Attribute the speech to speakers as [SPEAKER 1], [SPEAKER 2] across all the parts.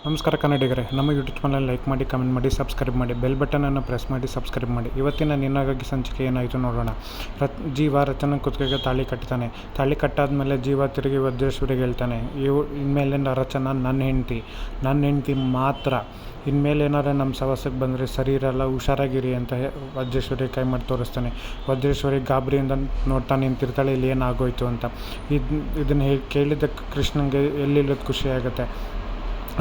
[SPEAKER 1] ನಮಸ್ಕಾರ ಕನ್ನಡಿಗರೇ, ನಮ್ಮ YouTube channel like ಮಾಡಿ, ಕಮೆಂಟ್ ಮಾಡಿ, ಸಬ್ಸ್ಕ್ರೈಬ್ ಮಾಡಿ, ಬೆಲ್ ಬಟನನ್ನು ಪ್ರೆಸ್ ಮಾಡಿ ಸಬ್ಸ್ಕ್ರೈಬ್ ಮಾಡಿ. ಇವತ್ತಿನ ನಿನಗಾಗಿ ಸಂಚಿಕೆ ಏನಾಯಿತು ನೋಡೋಣ. ಜೀವ ರಚನ ಕುತ್ತಿಗೆಗೆ ತಾಳಿ ಕಟ್ತಾನೆ. ತಾಳಿ ಕಟ್ಟಾದ್ಮೇಲೆ ಜೀವ ತಿರುಗಿ ವಜ್ರೇಶ್ವರಿಗೆ ಹೇಳ್ತಾನೆ, ಇನ್ಮೇಲೆ ರಚನ ನನ್ನ ಹೆಂಡ್ತಿ ಮಾತ್ರ. ಇನ್ಮೇಲೆ ಏನಾರು ನಮ್ಮ ಸವಾಸಕ್ಕೆ ಬಂದರೆ ಸರಿ ಇರಲ್ಲ, ಹುಷಾರಾಗಿರಿ ಅಂತ ವಜ್ರೇಶ್ವರಿ ಕೈ ಮಾಡಿ ತೋರಿಸ್ತಾನೆ. ವಜ್ರೇಶ್ವರಿ ಗಾಬರಿಯಿಂದ ನೋಡ್ತಾ ನಿಂತಿರ್ತಾಳೆ, ಇಲ್ಲಿ ಏನಾಗೋಯ್ತು ಅಂತ. ಇದನ್ನು ಕೇಳಿದ ಕೃಷ್ಣನಿಗೆ ಎಲ್ಲಿಲ್ಲದ ಖುಷಿಯಾಗುತ್ತೆ.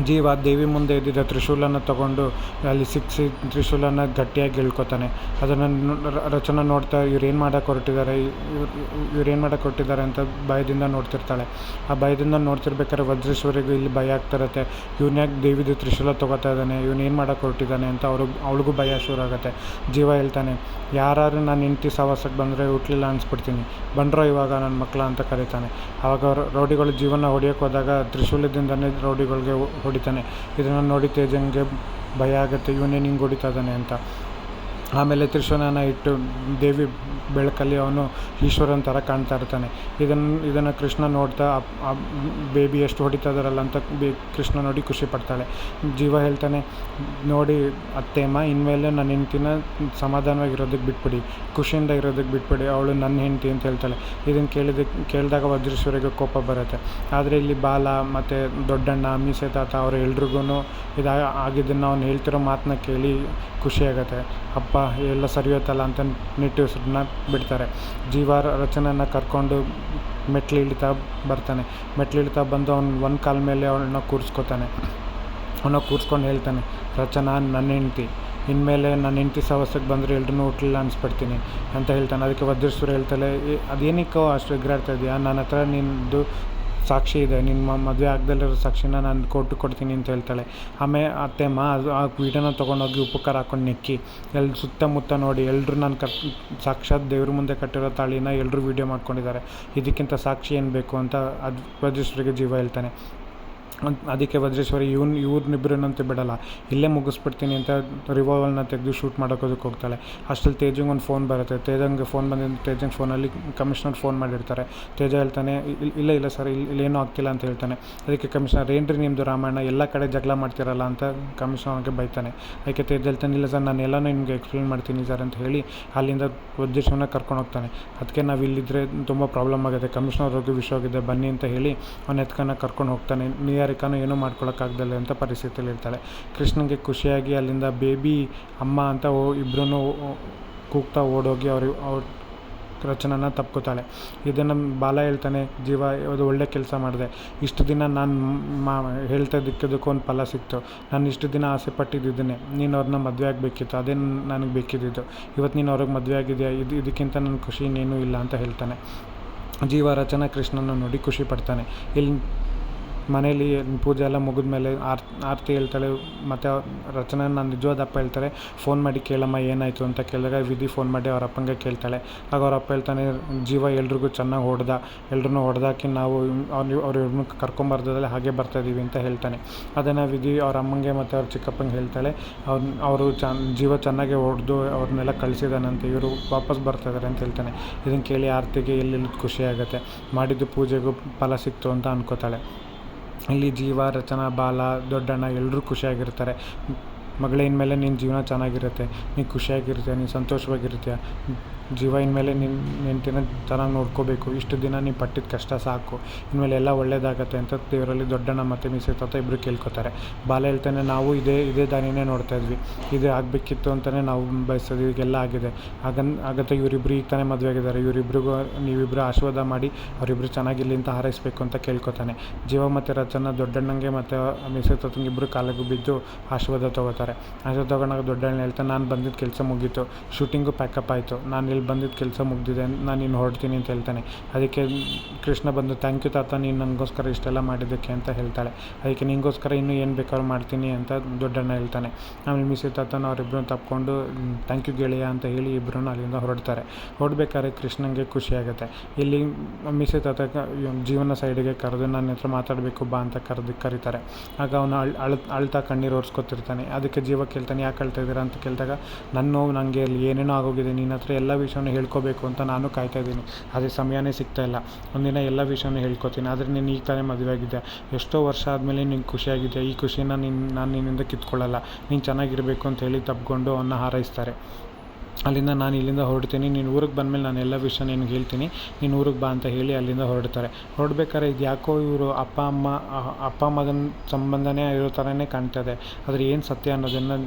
[SPEAKER 1] ಜೀವ ದೇವಿ ಮುಂದೆ ಇದ್ದಿದ್ದ ತ್ರಿಶೂಲನ ತಗೊಂಡು ಅಲ್ಲಿ ಸಿಕ್ಕಿಸಿ ತ್ರಿಶೂಲನ ಗಟ್ಟಿಯಾಗಿ ಇಳ್ಕೊತಾನೆ. ಅದನ್ನು ರಚನ ನೋಡ್ತಾ ಇವ್ರೇನು ಮಾಡೋಕ್ಕೆ ಹೊರಟಿದ್ದಾರೆ ಅಂತ ಭಯದಿಂದ ನೋಡ್ತಿರ್ತಾಳೆ. ಆ ಭಯದಿಂದ ನೋಡ್ತಿರ್ಬೇಕಾದ್ರೆ ವಜ್ರೇಶ್ವರಿಗೂ ಇಲ್ಲಿ ಭಯ ಆಗ್ತಿರತ್ತೆ. ಇವನ್ಯಾಕೆ ದೇವಿದು ತ್ರಿಶೂಲ ತೊಗೋತಾ ಇದ್ದಾನೆ, ಇವನೇನು ಮಾಡೋಕ್ಕೆ ಹೊರಟಿದ್ದಾನೆ ಅಂತ ಅವಳಿಗೂ ಭಯ ಶುರು ಆಗುತ್ತೆ. ಜೀವ ಹೇಳ್ತಾನೆ, ಯಾರು ನಾನು ಹೆಂಡ್ತಿ ಸವಾಸಕ್ಕೆ ಬಂದರೆ ಹುಟ್ಲಿಲ್ಲ ಅನಿಸ್ಬಿಡ್ತೀನಿ, ಬಂದ್ರೋ ಇವಾಗ ನನ್ನ ಮಕ್ಕಳ ಅಂತ ಕರೀತಾನೆ. ಆವಾಗ ರೌಡಿಗಳು ಜೀವನ ಹೊಡಿಯೋಕ್ಕೆ ಹೋದಾಗ ತ್ರಿಶೂಲದಿಂದನೇ ರೌಡಿಗಳಿಗೆ ಹೊಡಿತಾನೆ. ಇದನ್ನು ನೋಡಿ ತೇಜಂಗೆ ಭಯ ಆಗುತ್ತೆ, ಇವನೇನು ಹಿಂಗೆ ಹೊಡಿತಾ ಇದ್ದಾನೆ ಅಂತ. ಆಮೇಲೆ ತ್ರಿಶೂಲನ ಇಟ್ಟು ದೇವಿ ಬೆಳಕಲ್ಲಿ ಅವನು ಈಶ್ವರನ ಥರ ಕಾಣ್ತಾ ಇರ್ತಾನೆ. ಇದನ್ನು ಕೃಷ್ಣ ನೋಡ್ತಾ ಆ ಬೇಬಿ ಎಷ್ಟು ಹೊಡಿತಾ ಇದ್ದಾರಲ್ಲ ಅಂತ ಕೃಷ್ಣ ನೋಡಿ ಖುಷಿ ಪಡ್ತಾಳೆ. ಜೀವ ಹೇಳ್ತಾನೆ, ನೋಡಿ ಅತ್ತೇಮ್ಮ, ಇನ್ಮೇಲೆ ನನ್ನ ಹೆಂಡ್ತಿನ ಸಮಾಧಾನವಾಗಿರೋದಕ್ಕೆ ಬಿಟ್ಬಿಡಿ, ಖುಷಿಯಿಂದ ಇರೋದಕ್ಕೆ ಬಿಟ್ಬಿಡಿ, ಅವಳು ನನ್ನ ಹೆಂಡ್ತಿ ಅಂತ ಹೇಳ್ತಾಳೆ. ಇದನ್ನು ಕೇಳಿದಾಗ ವಜ್ರೇಶ್ವರಿಗೆ ಕೋಪ ಬರುತ್ತೆ. ಆದರೆ ಇಲ್ಲಿ ಬಾಲ ಮತ್ತು ದೊಡ್ಡಣ್ಣ, ಮೀಸೆ ತಾತ ಅವರು ಎಲ್ರಿಗೂ ಆಗಿದ್ದನ್ನು ಅವ್ನು ಹೇಳ್ತಿರೋ ಮಾತನ್ನ ಕೇಳಿ ಖುಷಿಯಾಗತ್ತೆ. ಅಪ್ಪ ಎಲ್ಲ ಸರಿಯೋತ್ತಲ್ಲ ಅಂತ ನಿಟ್ಟುಸಿರನ್ನ ಬಿಡ್ತಾರೆ. ಜೀವ ರಚನೆಯನ್ನು ಕರ್ಕೊಂಡು ಮೆಟ್ಲು ಇಳಿತಾ ಬಂದು ಅವ್ನು ಒಂದು ಕಾಲ ಮೇಲೆ ಅವಳನ್ನ ಕೂರಿಸ್ಕೊಂಡು ಹೇಳ್ತಾನೆ, ರಚನಾ ನನ್ನ ಹೆಂಡ್ತಿ, ಇನ್ಮೇಲೆ ನನ್ನ ಹೆಂಡ್ತಿ ಸವಾಸಕ್ಕೆ ಬಂದರೆ ಎಲ್ರೂ ಹುಟ್ಟಲಿಲ್ಲ ಅನಿಸ್ಬಿಡ್ತೀನಿ ಅಂತ ಹೇಳ್ತಾನೆ. ಅದಕ್ಕೆ ವಜ್ರೇಶ್ವರಿ ಹೇಳ್ತಾಳೆ, ಅದೇನಕ್ಕೋ ಅಷ್ಟು ಎಗ್ರಾಡ್ತಾ ಇದೆಯಾ, ನನ್ನ ಹತ್ರ ನಿನ್ನದು ಸಾಕ್ಷಿ ಇದೆ, ನಿಮ್ಮ ಮದುವೆ ಆಗದಲ್ಲಿರೋ ಸಾಕ್ಷಿನ ನಾನು ಕೊಡ್ತೀನಿ ಅಂತ ಹೇಳ್ತಾಳೆ. ಆಮೇಲೆ ಅತ್ತೆಮ್ಮ ಆ ವೀಡಿಯೋನ ತೊಗೊಂಡೋಗಿ ಉಪಕಾರ ಹಾಕೊಂಡು ನೆಕ್ಕಿ ಸುತ್ತಮುತ್ತ ನೋಡಿ, ಎಲ್ಲರೂ ನಾನು ಸಾಕ್ಷಾತ್ ದೇವ್ರ ಮುಂದೆ ಕಟ್ಟಿರೋ ತಾಳಿನ ಎಲ್ಲರೂ ವೀಡಿಯೋ ಮಾಡ್ಕೊಂಡಿದ್ದಾರೆ, ಇದಕ್ಕಿಂತ ಸಾಕ್ಷಿ ಏನು ಬೇಕು ಅಂತ ವಜ್ರೇಶ್ವರಿಗೆ ಜೀವ ಹೇಳ್ತಾನೆ. ಅದಕ್ಕೆ ವಜ್ರೇಶ್ವರಿ ಇವ್ರನ್ನಿಬ್ಬರನ್ನಂತೂ ಬಿಡಲ್ಲ, ಇಲ್ಲೇ ಮುಗಿಸ್ಬಿಡ್ತೀನಿ ಅಂತ ರಿವಾಲ್ವರ್ನ ತೆಗೆದು ಶೂಟ್ ಮಾಡೋಕೋದಕ್ಕೆ ಹೋಗ್ತಾಳೆ. ಅಷ್ಟರಲ್ಲಿ ತೇಜಂಗೆ ಒಂದು ಫೋನ್ ಬರುತ್ತೆ. ತೇಜಂಗೆ ಫೋನಲ್ಲಿ ಕಮಿಷನರ್ ಫೋನ್ ಮಾಡಿರ್ತಾರೆ. ತೇಜ ಹೇಳ್ತಾನೆ, ಇಲ್ಲ ಸರ್, ಇಲ್ಲೇನೂ ಆಗ್ತಿಲ್ಲ ಅಂತ ಹೇಳ್ತಾನೆ. ಅದಕ್ಕೆ ಕಮಿಷನರ್, ಏನ್ರಿ ನಿಮ್ಮದು ರಾಮಾಯಣ, ಎಲ್ಲ ಕಡೆ ಜಗಳ ಮಾಡ್ತಿರಲ್ಲ ಅಂತ ಕಮಿಷನರ್ಗೆ ಬೈತಾನೆ. ಅದಕ್ಕೆ ತೇಜ ಹೇಳ್ತಾನೆ, ಇಲ್ಲ ಸರ್, ನಾನು ಎಲ್ಲನೂ ನಿಮಗೆ ಎಕ್ಸ್ಪ್ಲೇನ್ ಮಾಡ್ತೀನಿ ಸರ್ ಅಂತ ಹೇಳಿ ಅಲ್ಲಿಂದ ವಜ್ರೇಶ್ವರನ ಕರ್ಕೊಂಡು ಹೋಗ್ತಾನೆ. ಅದಕ್ಕೆ ನಾವು ಇಲ್ಲಿದ್ದರೆ ತುಂಬ ಪ್ರಾಬ್ಲಮ್ ಆಗುತ್ತೆ, ಕಮಿಷನರ್ಗೆ ವಿಷಯ ಆಗಿದೆ, ಬನ್ನಿ ಅಂತ ಹೇಳಿ ಅವನ ಎತ್ಕನ್ನ ಕರ್ಕೊಂಡು ಹೋಗ್ತಾನೆ. ನಿಹಾರಿಕಾನು ಏನೂ ಮಾಡ್ಕೊಳಕ್ಕಾಗ್ದಲ್ಲ ಅಂತ ಪರಿಸ್ಥಿತಿಯಲ್ಲಿ ಇರ್ತಾಳೆ. ಕೃಷ್ಣನಿಗೆ ಖುಷಿಯಾಗಿ ಅಲ್ಲಿಂದ ಬೇಬಿ ಅಮ್ಮ ಅಂತ ಇಬ್ಬರೂ ಕೂಗ್ತಾ ಓಡೋಗಿ ಅವ್ರ ರಚನನ ತಪ್ಕೋತಾಳೆ. ಇದನ್ನು ಬಾಲ ಹೇಳ್ತಾನೆ, ಜೀವ ಅದು ಒಳ್ಳೆ ಕೆಲಸ ಮಾಡಿದೆ, ಇಷ್ಟು ದಿನ ನಾನು ಹೇಳ್ತಾ ಇದ್ದಕ್ಕದಕ್ಕೂ ಒಂದು ಫಲ ಸಿಕ್ತು, ನಾನು ಇಷ್ಟು ದಿನ ಆಸೆ ಪಟ್ಟಿದ್ದೇನೆ, ನೀನು ಅವ್ರನ್ನ ಮದುವೆ ಆಗಬೇಕಿತ್ತು, ಅದೇ ನನಗೆ ಬೇಕಿದ್ದಿದ್ದು, ಇವತ್ತು ನೀನು ಅವ್ರಿಗೆ ಮದುವೆ ಆಗಿದೆಯಾ, ಇದಕ್ಕಿಂತ ನನ್ನ ಖುಷಿ ಇನ್ನೇನೂ ಇಲ್ಲ ಅಂತ ಹೇಳ್ತಾನೆ. ಜೀವ ರಚನಾ ಕೃಷ್ಣನ ನೋಡಿ ಖುಷಿ ಪಡ್ತಾನೆ. ಇಲ್ಲಿ ಮನೇಲಿ ಪೂಜೆ ಎಲ್ಲ ಮುಗಿದ್ಮೇಲೆ ಆರತಿ ಹೇಳ್ತಾಳೆ. ಮತ್ತು ರಚನಾ ನಾನು ನಿಜವಾದ ಅಪ್ಪ ಹೇಳ್ತಾರೆ, ಫೋನ್ ಮಾಡಿ ಕೇಳಮ್ಮ ಏನಾಯಿತು ಅಂತ ಕೇಳಿದಾಗ ವಿಧಿ ಫೋನ್ ಮಾಡಿ ಅವ್ರ ಅಪ್ಪಂಗೆ ಕೇಳ್ತಾಳೆ. ಆಗ ಅವ್ರ ಅಪ್ಪ ಹೇಳ್ತಾನೆ, ಜೀವ ಎಲ್ರಿಗೂ ಚೆನ್ನಾಗಿ ಎಲ್ರೂ ಹೊಡೆದಾಕಿ ನಾವು ಅವ್ರನ್ನ ಕರ್ಕೊಂಬರ್ದಲ್ಲೇ ಹಾಗೆ ಬರ್ತಾಯಿದ್ದೀವಿ ಅಂತ ಹೇಳ್ತಾನೆ. ಅದನ್ನು ವಿಧಿ ಅವ್ರ ಅಮ್ಮಂಗೆ ಮತ್ತು ಅವ್ರ ಚಿಕ್ಕಪ್ಪಂಗೆ ಹೇಳ್ತಾಳೆ. ಅವರು ಜೀವ ಚೆನ್ನಾಗಿ ಹೊಡೆದು ಅವ್ರನ್ನೆಲ್ಲ ಕಳಿಸಿದಾನಂತೆ, ಇವರು ವಾಪಸ್ ಬರ್ತಾಯಿದ್ದಾರೆ ಅಂತ ಹೇಳ್ತಾನೆ. ಇದನ್ನು ಕೇಳಿ ಆರತಿಗೆ ಎಲ್ಲಿ ಖುಷಿಯಾಗುತ್ತೆ, ಮಾಡಿದ್ದು ಪೂಜೆಗೂ ಫಲ ಸಿಕ್ತು ಅಂತ ಅನ್ಕೋತಾಳೆ. ಇಲ್ಲಿ ಜೀವ, ರಚನಾ, ಬಾಲ, ದೊಡ್ಡಣ್ಣ ಎಲ್ಲರೂ ಖುಷಿಯಾಗಿರ್ತಾರೆ. ಮಗಳೇ, ಇನ್ಮೇಲೆ ನಿನ್ನ ಜೀವನ ಚೆನ್ನಾಗಿರುತ್ತೆ, ನೀನು ಖುಷಿಯಾಗಿರ್ತೀಯ, ನೀನು ಸಂತೋಷವಾಗಿರ್ತೀಯ. ಜೀವ ಇನ್ಮೇಲೆ ನಿನ್ನ ಹೆಂಡ್ತಿನ ಚೆನ್ನಾಗಿ ನೋಡ್ಕೋಬೇಕು, ಇಷ್ಟು ದಿನ ನೀನು ಪಟ್ಟಿದ ಕಷ್ಟ ಸಾಕು, ಇನ್ಮೇಲೆ ಎಲ್ಲ ಒಳ್ಳೇದಾಗತ್ತೆ ಅಂತ ದೇವರಲ್ಲಿ ದೊಡ್ಡಣ್ಣ ಮತ್ತು ಮೀಸೆ ತಾತ ಇಬ್ಬರು ಕೇಳ್ಕೊತಾರೆ. ಬಾಲ ಹೇಳ್ತಾನೆ, ನಾವು ಇದೇ ದಾರಿನೇ ನೋಡ್ತಾ ಇದ್ವಿ, ಇದು ಆಗಬೇಕಿತ್ತು ಅಂತಲೇ ನಾವು ಬಯಸೋದು, ಈಗೆಲ್ಲ ಆಗಿದೆ, ಆಗತ್ತೆ ಇವರಿಬ್ಬರು ಈಗ ತಾನೇ ಮದುವೆ ಆಗಿದ್ದಾರೆ, ಇವರಿಬ್ರಿಗೂ ನೀವಿಬ್ಬರು ಆಶೀರ್ವಾದ ಮಾಡಿ ಅವರಿಬ್ಬರು ಚೆನ್ನಾಗಿರಲಿ ಅಂತ ಹಾರೈಸಬೇಕು ಅಂತ ಕೇಳ್ಕೊತಾನೆ. ಜೀವ ಮತ್ತು ರಚನಾ ದೊಡ್ಡಣ್ಣಂಗೆ ಮತ್ತು ಮೀಸೆ ತಾತಂಗೆ ಇಬ್ಬರು ಕಾಲಿಗೆ ಬಿದ್ದು ಆಶೀರ್ವಾದ ತೊಗೋತಾರೆ. ಆಶೀರ್ವಾದ ತೊಗೊಂಡಾಗ ದೊಡ್ಡಣ್ಣ ಹೇಳ್ತಾನೆ, ನಾನು ಬಂದಿದ್ದ ಕೆಲಸ ಮುಗೀತು, ಶೂಟಿಂಗು ಪ್ಯಾಕಪ್ ಆಯಿತು, ನಾನು ಇಲ್ಲಿ ಬಂದಿದ್ದ ಕೆಲಸ ಮುಗ್ದಿದೆ, ನಾನು ಇನ್ನು ಹೊರಡ್ತೀನಿ ಅಂತ ಹೇಳ್ತಾನೆ. ಅದಕ್ಕೆ ಕೃಷ್ಣ ಬಂದು, ಥ್ಯಾಂಕ್ ಯು ತಾತ, ನೀನು ನನಗೋಸ್ಕರ ಇಷ್ಟೆಲ್ಲ ಮಾಡಿದ್ದಕ್ಕೆ ಅಂತ ಹೇಳ್ತಾಳೆ. ಅದಕ್ಕೆ ನಿನಗೋಸ್ಕರ ಇನ್ನೂ ಏನು ಬೇಕಾದ್ರೂ ಮಾಡ್ತೀನಿ ಅಂತ ದೊಡ್ಡಣ್ಣ ಹೇಳ್ತಾನೆ. ಆಮೇಲೆ ಮೀಸೆ ತಾತನ ಅವರಿಬ್ಬರು ತಪ್ಕೊಂಡು ಥ್ಯಾಂಕ್ ಯು ಗೆಳೆಯ ಅಂತ ಹೇಳಿ ಇಬ್ಬರೂ ಅಲ್ಲಿಂದ ಹೊರಡ್ಬೇಕಾದ್ರೆ ಕೃಷ್ಣನಿಗೆ ಖುಷಿಯಾಗುತ್ತೆ. ಇಲ್ಲಿ ಮೀಸೆ ತಾತ ಜೀವನ ಸೈಡಿಗೆ ಕರೆದು ನನ್ನ ಹತ್ರ ಮಾತಾಡಬೇಕು ಬಾ ಅಂತ ಕರೀತಾರೆ. ಆಗ ಅವನು ಅಳ್ತಾ ಕಣ್ಣೀರು ಒರೆಸ್ಕೊತಿರ್ತಾನೆ. ಅದಕ್ಕೆ ಜೀವ ಕೇಳ್ತಾನೆ, ಯಾಕೆ ಅಳ್ತಾ ಇದ್ದೀರಾ ಅಂತ ಕೇಳಿದಾಗ, ನನ್ನ ನೋವು ನನಗೆ ಏನೇನೋ ಆಗೋಗಿದೆ, ನಿನ್ನ ಹತ್ರ ಎಲ್ಲ ವಿಷಯನೂ ಹೇಳ್ಕೋಬೇಕು ಅಂತ ನಾನು ಕಾಯ್ತಾಯಿದ್ದೀನಿ. ಅದೇ ಸಮಯನೇ ಸಿಗ್ತಾಯಿಲ್ಲ. ಒಂದಿನ ಎಲ್ಲ ವಿಷಯನೂ ಹೇಳ್ಕೊತೀನಿ. ಆದರೆ ನೀನು ಈಗ ತಾನೇ ಮದುವೆ ಆಗಿದ್ದೆ, ಎಷ್ಟೋ ವರ್ಷ ಆದಮೇಲೆ ನಿಂಗೆ ಖುಷಿಯಾಗಿದೆ. ಈ ಖುಷಿನ ನಾನು ನಿನ್ನಿಂದ ಕಿತ್ಕೊಳ್ಳಲ್ಲ. ನೀನು ಚೆನ್ನಾಗಿರಬೇಕು ಅಂತ ಹೇಳಿ ತಬ್ಕೊಂಡು ಅವನ್ನ ಹಾರೈಸ್ತಾರೆ. ಅಲ್ಲಿಂದ ನಾನು ಇಲ್ಲಿಂದ ಹೊರಡ್ತೀನಿ. ನೀನು ಊರಿಗೆ ಬಂದಮೇಲೆ ನಾನು ಎಲ್ಲ ವಿಷಯ ನಿನಗೆ ಹೇಳ್ತೀನಿ, ನೀನು ಊರಿಗೆ ಬಾ ಅಂತ ಹೇಳಿ ಅಲ್ಲಿಂದ ಹೊರಡ್ತಾರೆ. ಹೊರಡ್ಬೇಕಾದ್ರೆ ಇದು ಯಾಕೋ ಇವರು ಅಪ್ಪ ಮಗನ ಸಂಬಂಧನೇ ಇರೋ ಥರನೇ ಕಾಣ್ತದೆ. ಆದರೆ ಏನು ಸತ್ಯ ಅನ್ನೋದನ್ನು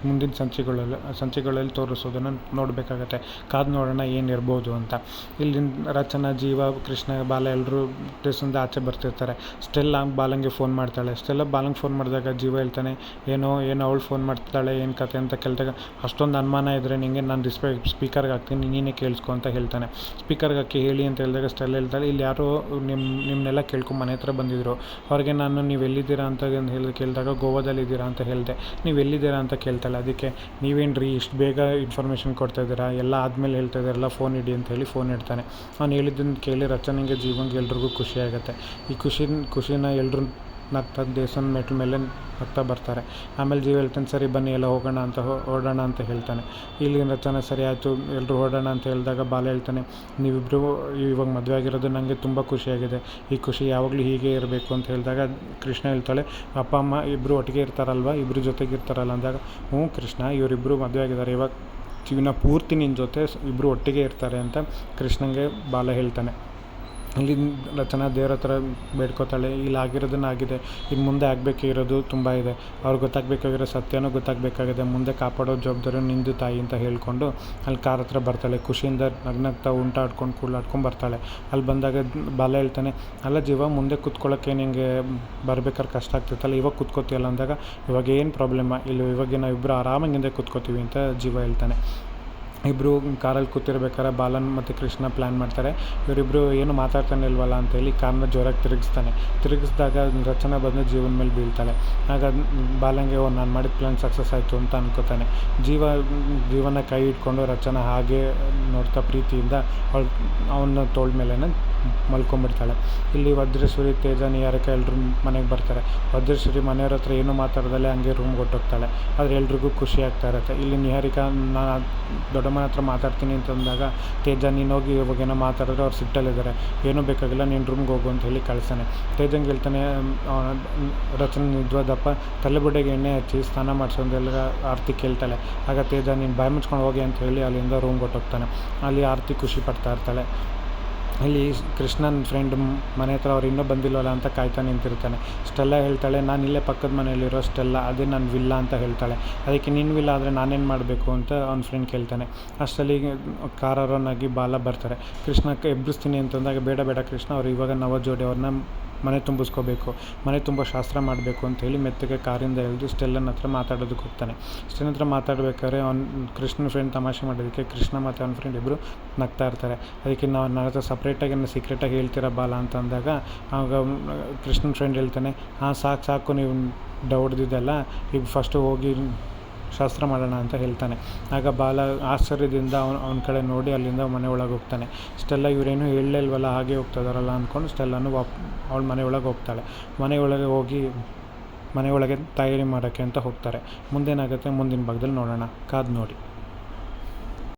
[SPEAKER 1] ಮುಂದಿನ ಸಂಚಿಕೆಗಳಲ್ಲಿ ತೋರಿಸೋದನ್ನು ನೋಡಬೇಕಾಗತ್ತೆ. ಕಾದು ನೋಡೋಣ ಏನಿರ್ಬೋದು ಅಂತ. ಇಲ್ಲಿಂದ ರಚನಾ, ಜೀವ, ಕೃಷ್ಣ, ಬಾಲ ಎಲ್ಲರೂ ಸ್ಟೇಷನ್ದ ಆಚೆ ಬರ್ತಿರ್ತಾರೆ. ಸ್ಟೆಲ್ಲ ಬಾಲಂಗೆ ಫೋನ್ ಮಾಡ್ತಾಳೆ. ಬಾಲಂಗೆ ಫೋನ್ ಮಾಡಿದಾಗ ಜೀವ ಹೇಳ್ತಾನೆ, ಏನೋ ಅವಳು ಫೋನ್ ಮಾಡ್ತಾಳೆ, ಏನು ಕತೆ ಅಂತ ಕೇಳಿದಾಗ, ಅಷ್ಟೊಂದು ಅನುಮಾನ ಇದ್ದರೆ ನಿಮಗೆ ನಾನು ಸ್ಪೀಕರ್ಗೆ ಹಾಕ್ತೀನಿ, ನೀನೇ ಕೇಳಿಸ್ಕೊ ಅಂತ ಹೇಳ್ತಾನೆ. ಸ್ಪೀಕರ್ಗೆ ಹಾಕಿ ಹೇಳಿ ಅಂತ ಹೇಳಿದಾಗ ಸ್ಟೆಲ್ಲ ಹೇಳ್ತಾಳೆ, ಇಲ್ಲಿ ಯಾರೋ ನಿಮ್ಮನ್ನೆಲ್ಲ ಕೇಳ್ಕೊಂಡು ಮನೆ ಹತ್ರ ಬಂದಿದ್ರು. ಅವ್ರಿಗೆ ನಾನು ನೀವು ಎಲ್ಲಿದ್ದೀರಾ ಅಂತ ಕೇಳಿದಾಗ ಗೋವಾದಲ್ಲಿದ್ದೀರಾ ಅಂತ ಹೇಳಿದೆ. ನೀವು ಎಲ್ಲಿದ್ದೀರಾ ಅಂತ ಕೇಳ್ತಾಳೆ. ಅದಕ್ಕೆ ನೀವೇನ್ರಿ ಇಷ್ಟು ಬೇಗ ಇನ್ಫಾರ್ಮೇಷನ್ ಕೊಡ್ತಾಯಿದ್ದೀರಾ, ಎಲ್ಲ ಆದಮೇಲೆ ಹೇಳ್ತಾ ಇದ್ದಾರಲ್ಲ, ಫೋನ್ ಇಡಿ ಅಂತ ಹೇಳಿ ಫೋನ್ ಇಡ್ತಾನೆ. ಅವ್ನು ಹೇಳಿದ್ದನ್ನು ಕೇಳಿ ರಚನೆಗೆ, ಜೀವಂಗೆ ಎಲ್ರಿಗೂ ಖುಷಿಯಾಗುತ್ತೆ. ಈ ಖುಷಿನ ಎಲ್ಲರೂ ನಗ್ತಾ ದೇವಸ್ಥಾನ ಮೆಟ್ಲ ಮೇಲೆ ನಗ್ತಾ ಬರ್ತಾರೆ. ಆಮೇಲೆ ಜೀವ ಹೇಳ್ತಾನೆ, ಸರಿ ಬನ್ನಿ ಎಲ್ಲ ಹೊರಡೋಣ ಅಂತ ಹೇಳ್ತಾನೆ. ಇಲ್ಲಿ ರಚನೆ ಸರಿ ಆಯಿತು ಎಲ್ಲರೂ ಹೊರಡೋಣ ಅಂತ ಹೇಳಿದಾಗ ಬಾಲ ಹೇಳ್ತಾನೆ, ನೀವಿಬ್ಬರು ಇವಾಗ ಮದುವೆ ಆಗಿರೋದು ನನಗೆ ತುಂಬ ಖುಷಿಯಾಗಿದೆ. ಈ ಖುಷಿ ಯಾವಾಗಲೂ ಹೀಗೆ ಇರಬೇಕು ಅಂತ ಹೇಳಿದಾಗ ಕೃಷ್ಣ ಹೇಳ್ತಾಳೆ, ಅಪ್ಪ ಅಮ್ಮ ಇಬ್ಬರು ಒಟ್ಟಿಗೆ ಇರ್ತಾರಲ್ವ, ಇಬ್ಬರು ಜೊತೆಗೆ ಇರ್ತಾರಲ್ಲ ಅಂದಾಗ, ಹ್ಞೂ ಕೃಷ್ಣ ಇವರಿಬ್ಬರು ಮದುವೆ ಆಗಿದ್ದಾರೆ, ಇವಾಗ ಜೀವನ ಪೂರ್ತಿ ನಿನ್ನ ಜೊತೆ ಇಬ್ಬರು ಒಟ್ಟಿಗೆ ಇರ್ತಾರೆ ಅಂತ ಕೃಷ್ಣಂಗೆ ಬಾಲ ಹೇಳ್ತಾನೆ. ಇಲ್ಲಿ ರಚನಾ ದೇವ್ರ ಹತ್ರ ಬೇಡ್ಕೋತಾಳೆ, ಇಲ್ಲಿ ಆಗಿರೋದನ್ನಾಗಿದೆ, ಇನ್ನು ಮುಂದೆ ಆಗಬೇಕಿರೋದು ತುಂಬ ಇದೆ, ಅವ್ರಿಗೆ ಗೊತ್ತಾಗಬೇಕಾಗಿರೋ ಸತ್ಯನೂ ಗೊತ್ತಾಗಬೇಕಾಗಿದೆ, ಮುಂದೆ ಕಾಪಾಡೋ ಜವಾಬ್ದಾರಿ ನಿಂದು ತಾಯಿ ಅಂತ ಹೇಳ್ಕೊಂಡು ಅಲ್ಲಿ ಕಾರ್ ಹತ್ರ ಬರ್ತಾಳೆ. ಖುಷಿಯಿಂದ ನಗ್ನಗ್ತಾ ಕೂಲಾಡ್ಕೊಂಡು ಬರ್ತಾಳೆ. ಅಲ್ಲಿ ಬಂದಾಗ ಬಾಲ ಹೇಳ್ತಾನೆ, ಅಲ್ಲ ಜೀವ, ಮುಂದೆ ಕೂತ್ಕೊಳ್ಳೋಕ್ಕೆ ನಿನಗೆ ಬರ್ಬೇಕಾದ್ರೆ ಕಷ್ಟ ಆಗ್ತಿತ್ತಲ್ಲ, ಇವಾಗ ಕೂತ್ಕೋತೀಯಲ್ಲ ಅಂದಾಗ, ಇವಾಗ ಏನು ಪ್ರಾಬ್ಲಮ್ಮ ಇಲ್ಲಿ, ಇವಾಗ ನಾವು ಇಬ್ಬರು ಆರಾಮಾಗಿ ಹಿಂದೆ ಕೂತ್ಕೋತೀವಿ ಅಂತ ಜೀವ ಹೇಳ್ತಾನೆ. ಇಬ್ಬರು ಕಾರಲ್ಲಿ ಕೂತಿರ್ಬೇಕಾದ್ರೆ ಬಾಲನ್ ಮತ್ತು ಕೃಷ್ಣ ಪ್ಲ್ಯಾನ್ ಮಾಡ್ತಾರೆ, ಇವರಿಬ್ಬರು ಏನು ಮಾತಾಡ್ತಾನೆ ಇಲ್ವಲ್ಲ ಅಂತೇಳಿ ಕಾರ್ನ ಜೋರಾಗಿ ತಿರುಗಿಸಿದಾಗ ರಚನಾ ಬಂದು ಜೀವನ ಮೇಲೆ ಬೀಳ್ತಾಳೆ. ಆಗ ಬಾಲಂಗೆ ನಾನು ಮಾಡಿದ ಪ್ಲ್ಯಾನ್ ಸಕ್ಸಸ್ ಆಯಿತು ಅಂತ ಅನ್ಕೋತಾನೆ. ಜೀವನ ಕೈ ಇಟ್ಕೊಂಡು ರಚನಾ ಹಾಗೆ ನೋಡ್ತಾ ಪ್ರೀತಿಯಿಂದ ಅವನ ತೋಳ ಮೇಲೆ ಮಲ್ಕೊಂಡ್ಬಿಡ್ತಾಳೆ. ಇಲ್ಲಿ ವಜ್ರೇಶ್ವರಿ, ತೇಜ, ನಿಹಾರಿಕಾ ಎಲ್ಲರೂ ಮನೆಗೆ ಬರ್ತಾರೆ. ವಜ್ರೇಶ್ವರಿ ಮನೆಯವ್ರ ಹತ್ರ ಏನೂ ಮಾತಾಡ್ದಲ್ಲೇ ಹಂಗೆ ರೂಮ್ಗೆ ಹೊಟ್ಟೋಗ್ತಾಳೆ. ಆದರೆ ಎಲ್ರಿಗೂ ಖುಷಿ ಆಗ್ತಾ ಇರುತ್ತೆ. ಇಲ್ಲಿ ನಿಹಾರಿಕಾ, ನಾನು ದೊಡ್ಡಮ್ಮನ ಹತ್ರ ಮಾತಾಡ್ತೀನಿ ಅಂತಂದಾಗ ತೇಜ, ನೀನು ಹೋಗಿ ಇವಾಗೇನೋ ಮಾತಾಡಿದ್ರೆ ಅವ್ರು ಸಿಟ್ಟಲ್ಲಿದ್ದಾರೆ, ಏನೂ ಬೇಕಾಗಿಲ್ಲ, ನೀನು ರೂಮ್ಗೆ ಹೋಗು ಅಂತ ಹೇಳಿ ಕಳಿಸ್ತಾನೆ. ತೇಜಂಗೆ ಹೇಳ್ತಾನೆ, ರಚನೆ ನಿದ್ವಾದಪ್ಪ ತಲೆಬುಡ್ಡೆಗೆ ಎಣ್ಣೆ ಹಚ್ಚಿ ಸ್ನಾನ ಮಾಡಿಸೋದೆಲ್ಲ ಆರತಿ ಕೇಳ್ತಾಳೆ. ಆಗ ತೇಜ, ನೀನು ಬಾಯಿ ಮುಚ್ಕೊಂಡು ಹೋಗಿ ಅಂತ ಹೇಳಿ ಅಲ್ಲಿಂದ ರೂಮ್ಗೆ ಹೊಟ್ಟೋಗ್ತಾನೆ. ಅಲ್ಲಿ ಆರತಿ ಖುಷಿ ಪಡ್ತಾ ಇರ್ತಾಳೆ. ಇಲ್ಲಿ ಕೃಷ್ಣನ ಫ್ರೆಂಡ್ ಮನೆ ಹತ್ರ ಅವ್ರು ಇನ್ನೂ ಬಂದಿಲ್ವಲ್ಲ ಅಂತ ಕಾಯ್ತಾ ನಿಂತಿರ್ತಾನೆ. ಸ್ಟೆಲ್ಲ ಹೇಳ್ತಾಳೆ, ನಾನು ಇಲ್ಲೇ ಪಕ್ಕದ ಮನೆಯಲ್ಲಿರೋ ಸ್ಟೆಲ್ಲ, ಅದೇ ನನ್ನ ವಿಲ್ಲ ಅಂತ ಹೇಳ್ತಾಳೆ. ಅದಕ್ಕೆ ನಿನ್ನ ವಿಲ್ಲ ಆದರೆ ನಾನೇನು ಮಾಡಬೇಕು ಅಂತ ಅವ್ನ ಫ್ರೆಂಡ್ ಕೇಳ್ತಾನೆ. ಅಷ್ಟರಲ್ಲಿ ಕಾರವನ್ನಾಗಿ ಬಾಲ ಬರ್ತಾರೆ. ಕೃಷ್ಣಕ್ಕೆ ಎಬ್ಬಿಸ್ತೀನಿ ಅಂತಂದಾಗ, ಬೇಡ ಕೃಷ್ಣ, ಅವ್ರು ಇವಾಗ ನವಜೋಡಿ, ಅವ್ರನ್ನ ಮನೆ ತುಂಬಿಸ್ಕೋಬೇಕು, ಮನೆ ತುಂಬ ಶಾಸ್ತ್ರ ಮಾಡಬೇಕು ಅಂತೇಳಿ ಮೆತ್ತಗೆ ಕಾರಿಂದ ಎಳೆದು ಸ್ಟೆಲ್ಲನ ಹತ್ರ ಮಾತಾಡೋದಕ್ಕೆ ಹೋಗ್ತಾನೆ. ಸ್ಟೆಲ್ಲನ ಹತ್ರ ಮಾತಾಡ್ಬೇಕಾದ್ರೆ ಕೃಷ್ಣನ ಫ್ರೆಂಡ್ ತಮಾಷೆ ಮಾಡೋದಕ್ಕೆ ಕೃಷ್ಣ ಮತ್ತು ಅವ್ನ ಫ್ರೆಂಡ್ ಇಬ್ಬರು ನಗ್ತಾ ಇರ್ತಾರೆ. ಅದಕ್ಕೆ ನನ್ನ ಹತ್ರ ಸಪ್ರೇಟಾಗಿ ಸೀಕ್ರೆಟಾಗಿ ಹೇಳ್ತೀರಾ ಬಾಲ ಅಂತ ಅಂದಾಗ, ಆಗ ಕೃಷ್ಣನ ಫ್ರೆಂಡ್ ಹೇಳ್ತಾನೆ, ಹಾಂ ಸಾಕು ನೀವು ಹೊಡೆದಿದ್ದಲ್ಲ, ಈಗ ಫಸ್ಟು ಹೋಗಿ ಶಾಸ್ತ್ರ ಮಾಡೋಣ ಅಂತ ಹೇಳ್ತಾನೆ. ಆಗ ಬಾಲ ಆಶ್ಚರ್ಯದಿಂದ ಅವನ ಕಡೆ ನೋಡಿ ಅಲ್ಲಿಂದ ಮನೆ ಒಳಗೆ ಹೋಗ್ತಾನೆ. ಸ್ಟೆಲ್ಲ ಇವರೇನು ಹೇಳಲಿಲ್ವಲ್ಲ, ಹಾಗೆ ಹೋಗ್ತಾಯಿದಾರಲ್ಲ ಅಂದ್ಕೊಂಡು ಸ್ಟೆಲ್ಲನು ಅವಳ ಮನೆ ಒಳಗೆ ಹೋಗ್ತಾಳೆ. ಮನೆಯೊಳಗೆ ತಯಾರಿ ಮಾಡೋಕ್ಕೆ ಅಂತ ಹೋಗ್ತಾರೆ. ಮುಂದೇನಾಗುತ್ತೆ ಮುಂದಿನ ಭಾಗದಲ್ಲಿ ನೋಡೋಣ, ಕಾದು ನೋಡಿ.